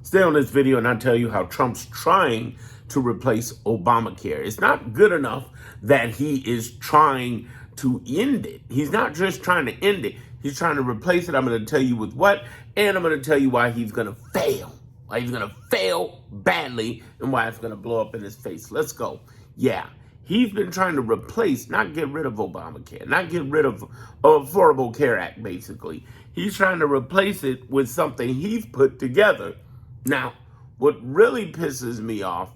Stay on this video and I'll tell you how Trump's trying to replace Obamacare. It's not good enough that he is trying to end it. He's not just trying to end it. He's trying to replace it. I'm going to tell you with what, and I'm going to tell you why he's going to fail. Why he's going to fail badly and why it's going to blow up in his face. Let's go. Yeah. He's been trying to replace, not get rid of Obamacare, not get rid of Affordable Care Act, basically. He's trying to replace it with something he's put together. Now, what really pisses me off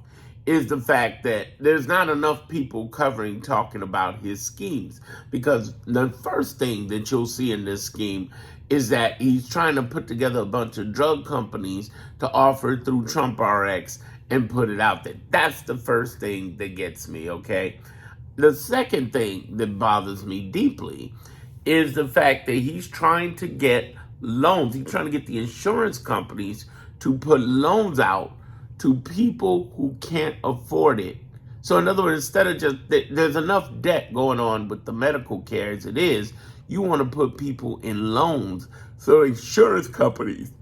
is the fact that there's not enough people talking about his schemes. Because the first thing that you'll see in this scheme is that he's trying to put together a bunch of drug companies to offer through Trump RX and put it out there. That's the first thing that gets me, okay? The second thing that bothers me deeply is the fact that he's trying to get loans. He's trying to get the insurance companies to put loans out to people who can't afford it. So in other words, instead of just, there's enough debt going on with the medical care as it is, you want to put people in loans so insurance companies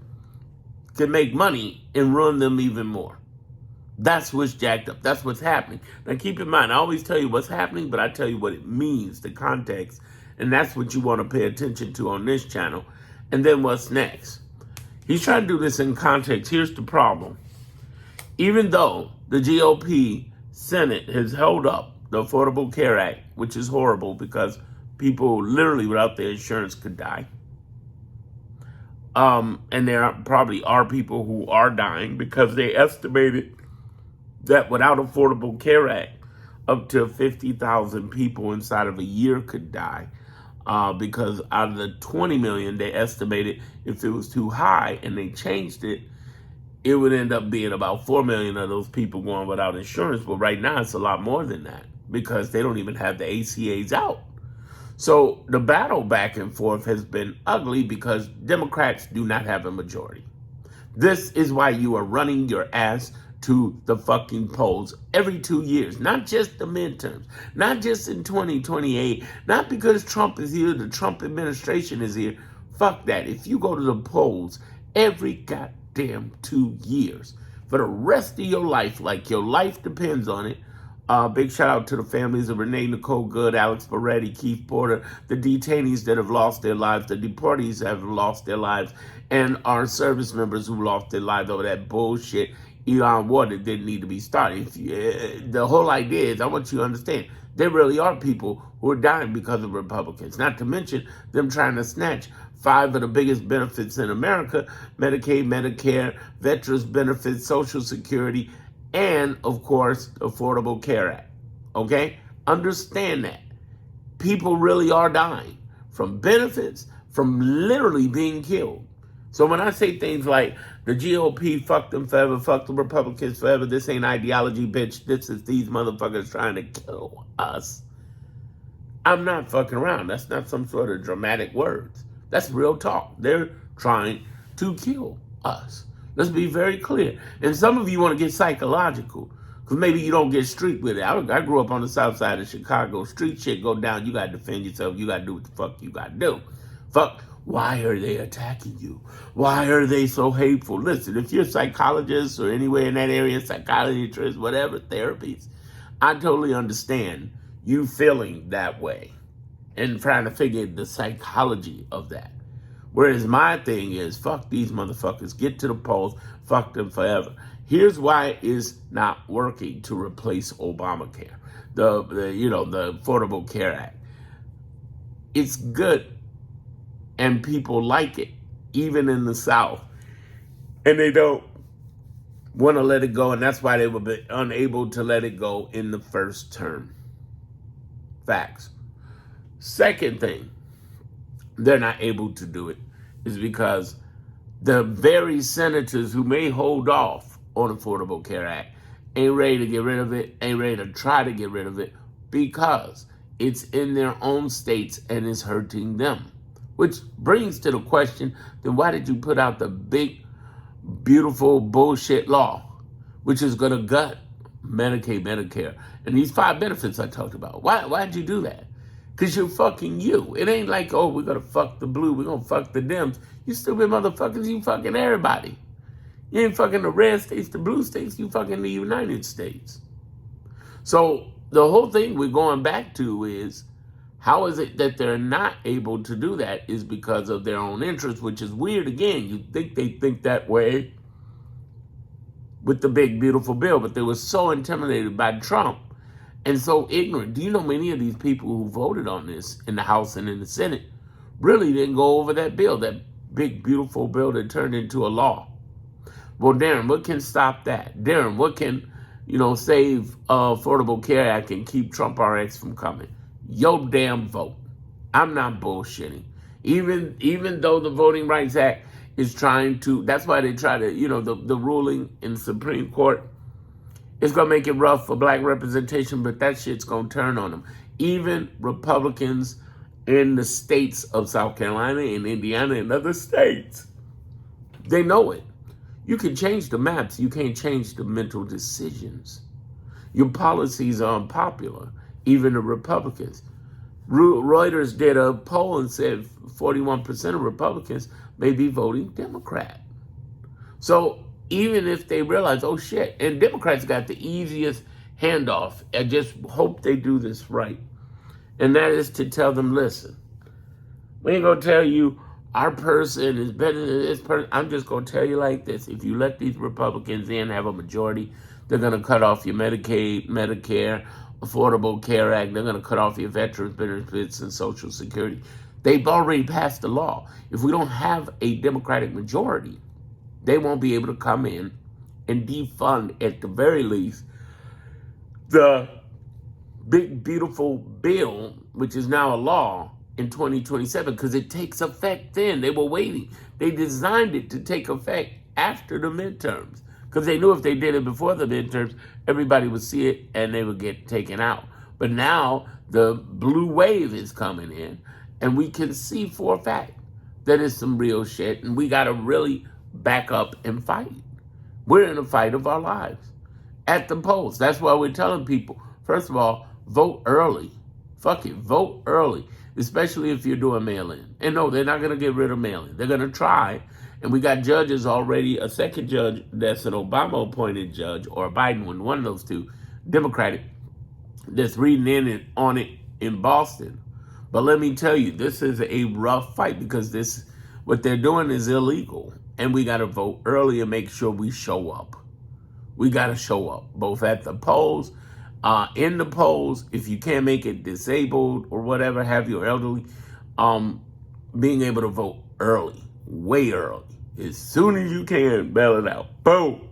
can make money and run them even more. That's what's jacked up. That's what's happening. Now keep in mind, I always tell you what's happening, but I tell you what it means, the context. And that's what you want to pay attention to on this channel. And then what's next? He's trying to do this in context. Here's the problem. Even though the GOP Senate has held up the Affordable Care Act, which is horrible because people literally without their insurance could die. And there probably are people who are dying because they estimated that without Affordable Care Act, up to 50,000 people inside of a year could die. Because out of the 20 million, they estimated if it was too high and they changed it, it would end up being about 4 million of those people going without insurance. But right now, it's a lot more than that because they don't even have the ACAs out. So the battle back and forth has been ugly because Democrats do not have a majority. This is why you are running your ass to the fucking polls every 2 years, not just the midterms, not just in 2028, not because Trump is here, the Trump administration is here. Fuck that. If you go to the polls every goddamn 2 years for the rest of your life, like your life depends on it, big shout out to the families of Renee Nicole Good, Alex Moretti, Keith Porter, the detainees that have lost their lives, the deportees that have lost their lives, and our service members who lost their lives over that bullshit Elon War that didn't need to be started. The whole idea is, I want you to understand, there really are people who are dying because of Republicans, not to mention them trying to snatch 5 of the biggest benefits in America: Medicaid, Medicare, Veterans Benefits, Social Security, and, of course, Affordable Care Act. Okay? Understand that. People really are dying from benefits, from literally being killed. So when I say things like the GOP, fuck them forever, fuck the Republicans forever, this ain't ideology, bitch, this is these motherfuckers trying to kill us, I'm not fucking around. That's not some sort of dramatic words. That's real talk. They're trying to kill us. Let's be very clear. And some of you want to get psychological because maybe you don't get street with it. I grew up on the south side of Chicago. Street shit go down. You got to defend yourself. You got to do what the fuck you got to do. Fuck. Why are they attacking you? Why are they so hateful? Listen, if you're a psychologist or anywhere in that area, psychiatrist, whatever, therapies, I totally understand you feeling that way and trying to figure the psychology of that. Whereas my thing is, fuck these motherfuckers, get to the polls, fuck them forever. Here's why it's not working to replace Obamacare, the Affordable Care Act. It's good and people like it, even in the South. And they don't want to let it go, and that's why they were unable to let it go in the first term. Facts. Second thing, they're not able to do it is because the very senators who may hold off on Affordable Care Act ain't ready to get rid of it, ain't ready to try to get rid of it because it's in their own states and it's hurting them. Which brings to the question, then why did you put out the big, beautiful bullshit law, which is going to gut Medicaid, Medicare, and these 5 benefits I talked about? Why'd you do that? Because you're fucking you. It ain't like, oh, we're going to fuck the blue, we're going to fuck the Dems. You stupid motherfuckers, you fucking everybody. You ain't fucking the red states, the blue states, you fucking the United States. So the whole thing we're going back to is, how is it that they're not able to do that is because of their own interests, which is weird. Again, you think they think that way with the big, beautiful bill, but they were so intimidated by Trump and so ignorant. Do you know many of these people who voted on this in the House and in the Senate really didn't go over that bill, that big, beautiful bill that turned into a law? Well, Darren, what can stop that? Darren, what can, save Affordable Care Act and keep Trump RX from coming? Your damn vote. I'm not bullshitting. Even though the Voting Rights Act is trying to, that's why they try to, the ruling in the Supreme Court is going to make it rough for black representation, but that shit's going to turn on them. Even Republicans in the states of South Carolina and Indiana and other states, they know it. You can change the maps. You can't change the mental decisions. Your policies are unpopular, even the Republicans. Reuters did a poll and said 41% of Republicans may be voting Democrat. So even if they realize, oh shit, and Democrats got the easiest handoff, I just hope they do this right. And that is to tell them, listen, we ain't gonna tell you our person is better than this person. I'm just gonna tell you like this. If you let these Republicans in, have a majority, they're gonna cut off your Medicaid, Medicare, Affordable Care Act. They're gonna cut off your veterans benefits and Social Security. They've already passed the law. If we don't have a Democratic majority, they won't be able to come in and defund, at the very least, the big, beautiful bill, which is now a law, in 2027, because it takes effect then. They were waiting. They designed it to take effect after the midterms, because they knew if they did it before the midterms, everybody would see it and they would get taken out. But now the blue wave is coming in, and we can see for a fact that it's some real shit, and we got to really back up and fight. We're in a fight of our lives at the polls. That's why we're telling people, first of all, vote early. Fuck it, vote early, especially if you're doing mail-in. And no, they're not going to get rid of mail-in. They're going to try. And we got judges already, a second judge that's an Obama-appointed judge, or a Biden one of those two, Democratic, that's reading on it in Boston. But let me tell you, this is a rough fight, because what they're doing is illegal. And we got to vote early and make sure we show up. We got to show up, both at the polls, in the polls. If you can't make it, disabled or whatever, have your elderly, being able to vote early, way early, as soon as you can, bail it out. Boom.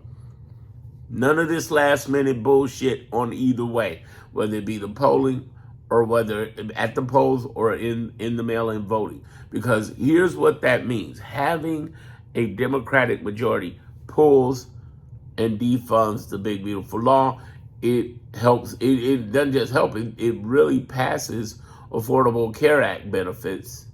None of this last minute bullshit on either way, whether it be the polling or whether at the polls or in the mail-in voting. Because here's what that means. Having a Democratic majority pulls and defunds the big, beautiful law. It helps. It doesn't just help. It really passes Affordable Care Act benefits.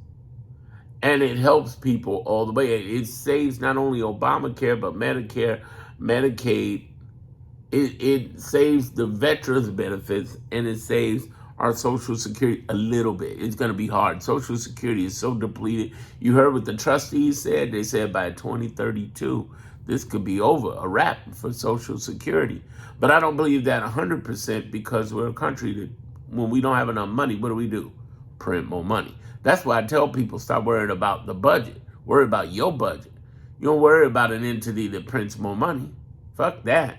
And it helps people all the way. It saves not only Obamacare, but Medicare, Medicaid. It saves the veterans benefits, and it saves our Social Security a little bit. It's going to be hard. Social Security is so depleted. You heard what the trustees said. They said by 2032, this could be over, a wrap for Social Security. But I don't believe that 100%, because we're a country that, when we don't have enough money, what do? Print more money. That's why I tell people, stop worrying about the budget. Worry about your budget. You don't worry about an entity that prints more money. Fuck that.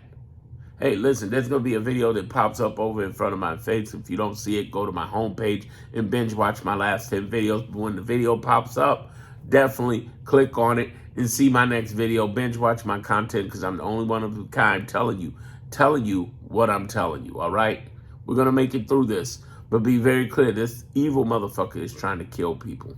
Hey, listen, there's going to be a video that pops up over in front of my face. If you don't see it, go to my homepage and binge watch my last 10 videos. But when the video pops up, definitely click on it and see my next video. Binge watch my content, because I'm the only one of the kind telling you what I'm telling you, all right? We're going to make it through this. But be very clear, this evil motherfucker is trying to kill people.